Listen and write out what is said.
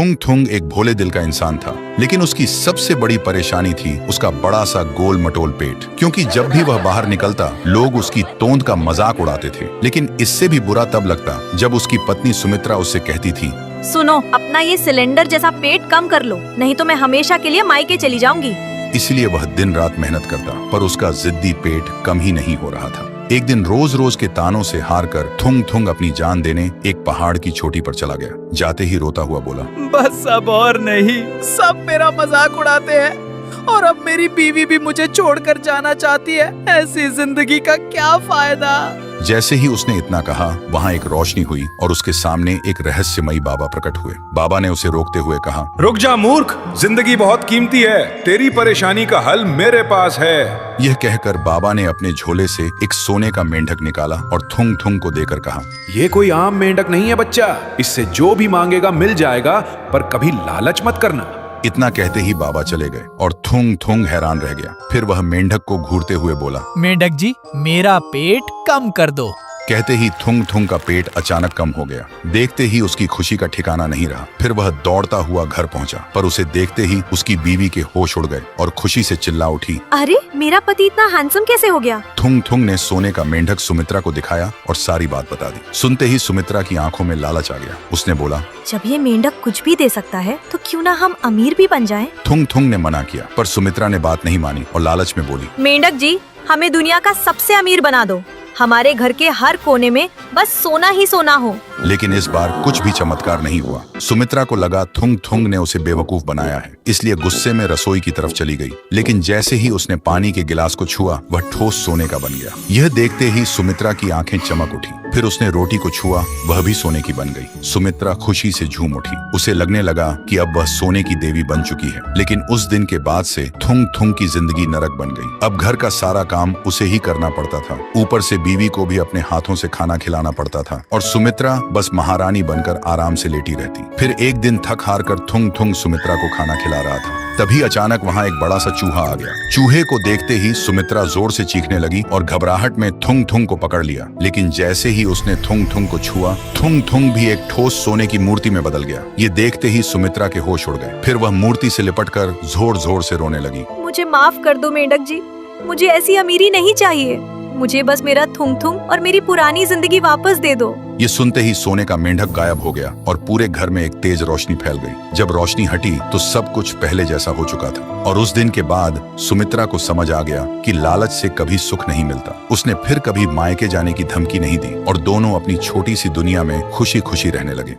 थुंग थुंग एक भोले दिल का इंसान था, लेकिन उसकी सबसे बड़ी परेशानी थी उसका बड़ा सा गोल मटोल पेट। क्योंकि जब भी वह बाहर निकलता लोग उसकी तोंद का मजाक उड़ाते थे। लेकिन इससे भी बुरा तब लगता जब उसकी पत्नी सुमित्रा उससे कहती थी, सुनो, अपना ये सिलेंडर जैसा पेट कम कर लो, नहीं तो मैं हमेशा के लिए मायके चली जाऊंगी। इसलिए वह दिन रात मेहनत करता, पर उसका जिद्दी पेट कम ही नहीं हो रहा था। एक दिन रोज रोज के तानों से हार कर थुंग थुंग अपनी जान देने एक पहाड़ की चोटी पर चला गया। जाते ही रोता हुआ बोला, बस अब और नहीं, सब मेरा मजाक उड़ाते हैं और अब मेरी बीवी भी मुझे छोड़कर जाना चाहती है। ऐसी जिंदगी का क्या फायदा। जैसे ही उसने इतना कहा, वहाँ एक रोशनी हुई और उसके सामने एक रहस्यमयी बाबा प्रकट हुए। बाबा ने उसे रोकते हुए कहा, रुक जा मूर्ख, जिंदगी बहुत कीमती है, तेरी परेशानी का हल मेरे पास है। यह कहकर बाबा ने अपने झोले से एक सोने का मेंढक निकाला और थुंग थुंग को देकर कहा, ये कोई आम मेंढक नहीं है बच्चा, इससे जो भी मांगेगा मिल जाएगा, पर कभी लालच मत करना। इतना कहते ही बाबा चले गए और थुंग थुंग हैरान रह गया। फिर वह मेंढक को घूरते हुए बोला, मेंढक जी, मेरा पेट कम कर दो। कहते ही थुंग थुंग का पेट अचानक कम हो गया। देखते ही उसकी खुशी का ठिकाना नहीं रहा। फिर वह दौड़ता हुआ घर पहुंचा, पर उसे देखते ही उसकी बीवी के होश उड़ गए और खुशी से चिल्ला उठी, अरे, मेरा पति इतना हैंडसम कैसे हो गया? थुंग थुंग ने सोने का मेंढक सुमित्रा को दिखाया और सारी बात बता दी। सुनते ही सुमित्रा की आंखों में लालच आ गया। उसने बोला, जब ये मेंढक कुछ भी दे सकता है तो क्यों ना हम अमीर भी बन जाएं? थुंग थुंग ने मना किया, पर सुमित्रा ने बात नहीं मानी और लालच में बोली, मेंढक जी, हमें दुनिया का सबसे अमीर बना दो। हमारे घर के हर कोने में बस सोना ही सोना हो। लेकिन इस बार कुछ भी चमत्कार नहीं हुआ। सुमित्रा को लगा थुंग थुंग ने उसे बेवकूफ बनाया है, इसलिए गुस्से में रसोई की तरफ चली गई। लेकिन जैसे ही उसने पानी के गिलास को छुआ, वह ठोस सोने का बन गया। यह देखते ही सुमित्रा की आंखें चमक उठी। फिर उसने रोटी को छुआ, वह भी सोने की बन गई। सुमित्रा खुशी से झूम उठी। उसे लगने लगा कि अब वह सोने की देवी बन चुकी है। लेकिन उस दिन के बाद से थुंग थुंग की जिंदगी नरक बन गई। अब घर का सारा काम उसे ही करना पड़ता था। ऊपर से बीवी को भी अपने हाथों से खाना खिलाना पड़ता था और सुमित्रा बस महारानी बनकर आराम से लेटी रहती। फिर एक दिन थक हार कर थुंग थुंग सुमित्रा को खाना खिला रहा था। तभी अचानक वहाँ एक बड़ा सा चूहा आ गया। चूहे को देखते ही सुमित्रा जोर से चीखने लगी और घबराहट में थुंग थुंग को पकड़ लिया। लेकिन जैसे ही उसने थुंग थुंग को छुआ, थुंग थुंग भी एक ठोस सोने की मूर्ति में बदल गया। ये देखते ही सुमित्रा के होश उड़ गए। फिर वह मूर्ति से लिपटकर जोर जोर से रोने लगी। मुझे माफ कर दो मेंढक जी, मुझे ऐसी अमीरी नहीं चाहिए। मुझे बस मेरा थुंग थुंग और मेरी पुरानी जिंदगी वापस दे दो। ये सुनते ही सोने का मेंढक गायब हो गया और पूरे घर में एक तेज रोशनी फैल गई। जब रोशनी हटी तो सब कुछ पहले जैसा हो चुका था। और उस दिन के बाद सुमित्रा को समझ आ गया कि लालच से कभी सुख नहीं मिलता। उसने फिर कभी मायके जाने की धमकी नहीं दी और दोनों अपनी छोटी सी दुनिया में खुशी खुशी रहने लगे।